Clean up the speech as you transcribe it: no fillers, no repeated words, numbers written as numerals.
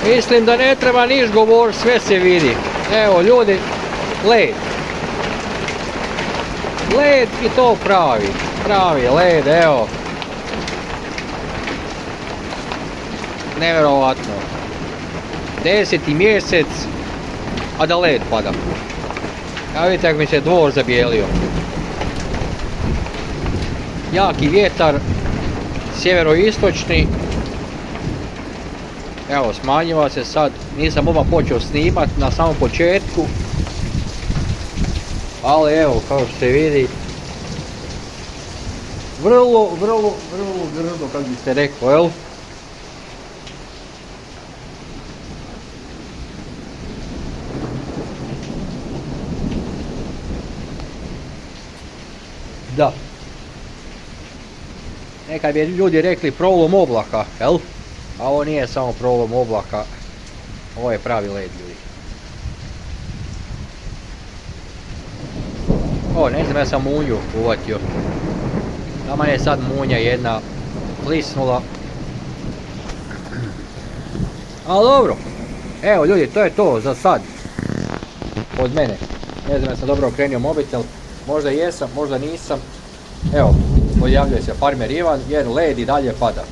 Mislim da ne treba niš govor, sve se vidi. Evo ljudi, led. Led i to pravi led, evo. Nevjerovatno. 10. mjesec, a da led pada. Evo vidite kako mi se dvor zabijelio. Jaki vjetar, sjeveroistočni. Evo, smanjiva se sad, nisam odmah počeo snimat na samom početku. Ali evo, kao što se vidi, vrlo grdo, kako biste rekao, jel? Da. Nekad bi ljudi rekli prolom oblaka, jel? A ovo nije samo prolom oblaka, ovo je pravi led, ljudi. O, ne znam, ja sam munju uvatio. Tamo je sad munja jedna plisnula. Ali dobro. Evo ljudi, to je to za sad. Od mene. Ne znam, ja sam dobro okrenio mobitel. Možda jesam, možda nisam. Evo, pojavljuje se farmer Ivan jer led i dalje pada.